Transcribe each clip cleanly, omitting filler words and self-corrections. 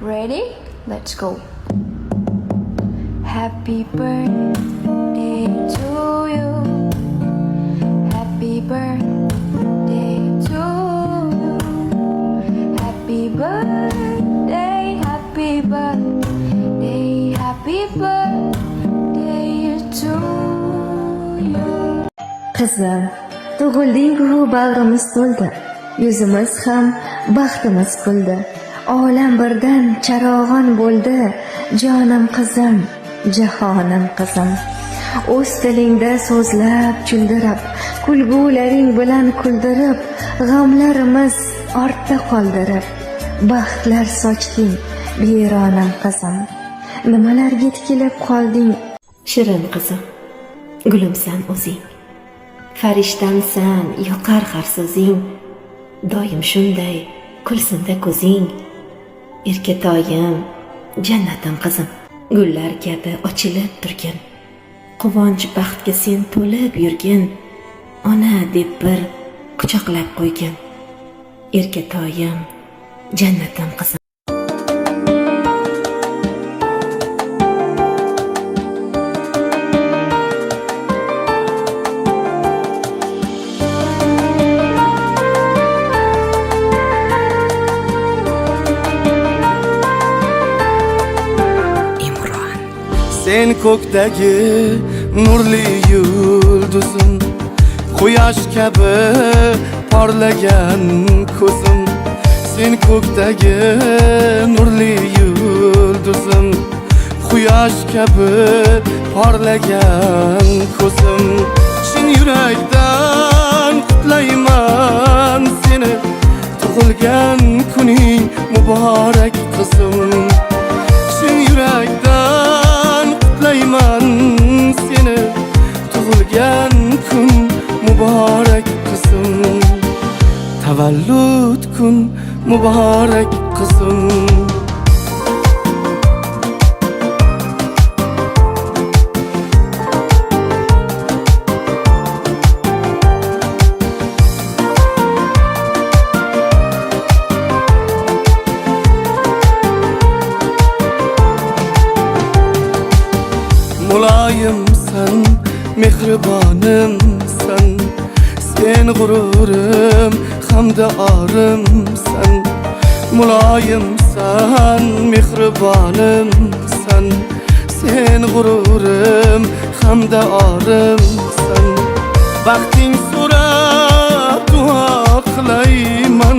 Ready? Let's go. Happy birthday to you. Happy birthday to you. Happy birthday, happy birthday, happy birthday to you. Qizim, tug'ilding-ku bag'rimiz to'ldi, yuzimiz ham baxtimiz kuldi. Olam birdan charog'on bo'ldi, jonim qizim, jahonim qizim. O'z tilingda so'zlab kuldirib, kulgularing bilan kuldirib, g'amlarimiz ortda qoldirib, baxtlar sochding biyronim qizim. Nimalarga tikilib qolding? Shirin qizim, gulimsan o'zing. Farishtamsan, yoqar har so'zing. Doim shunday kulsinda ko'zing. Erkatoyim, jannatim qizim, gullar kabi ochilib turgin. Quvonch baxtga sen to'lib yurgin. Ona deb bir quchoqlab qo'ygin. Erkatoyim, jannatim qizim. Sen ko'kdagi nurli yulduzim, quyosh kabi porlagan ko'zim. Sen ko'kdagi nurli yulduzim, quyosh kabi porlagan ko'zim. Chin yurakdan qutlayman seni, tug'ilgan kuning muborak qizim. Chin yurakdan qutlayman seni, tug'ilgan kun muborak qizim. Tavallud kun muborak qizim. Muloyimsan, mehribonimsan, sen g'ururim hamda orimsan. Muloyimsan, mehribonimsan, sen g'ururim hamda orimsan. Baxting so'rab duo qilayman,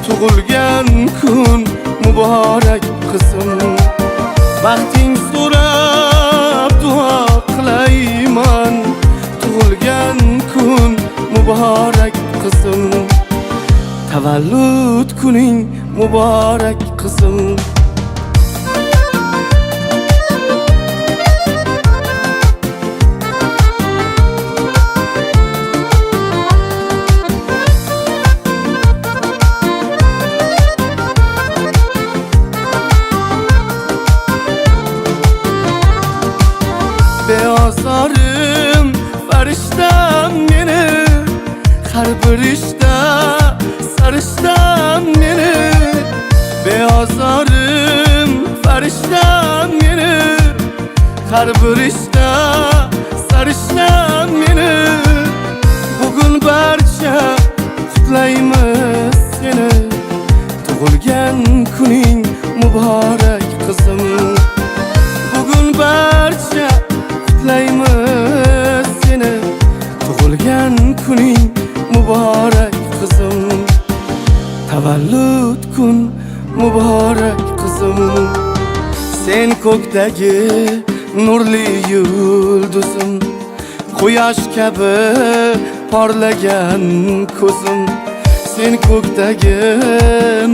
tug'ilgan kun muborak qizim. Baxting so'rab duo qilayman, tug'ilgan kun muborak qizim. Tavallud kuning muborak qizim. Beozorim farishtam meni, har bir ishda sarishtam meni. Beozorim farishtam meni, har bir ishda sarishtam meni. Bugun barcha qutlaymiz seni, tug'ilgan kuning muborak qizim. Bugun barcha qutlaymiz seni, tug'ilgan kuning muborak qizim. Tavallud kun muborak qizim. Sen ko'kdagi nurli yulduzim, quyosh kabi porlagan ko'zim. Sen ko'kdagi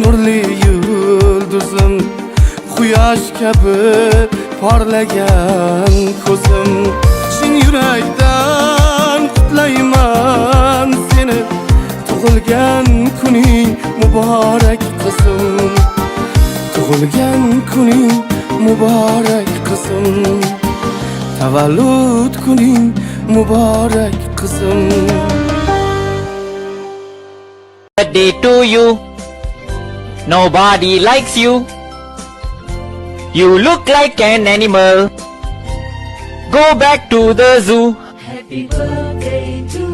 nurli yulduzim, quyosh kabi porlagan ko'zim. Chin yurakdan qutlayman seni, tug'ilgan kuning muborak qizim. Tug'ilgan kuning muborak qizim. Tavallud kuning muborak qizim. Birthday to you. Nobody likes you. You look like an animal. Go back to the zoo. Happy birthday to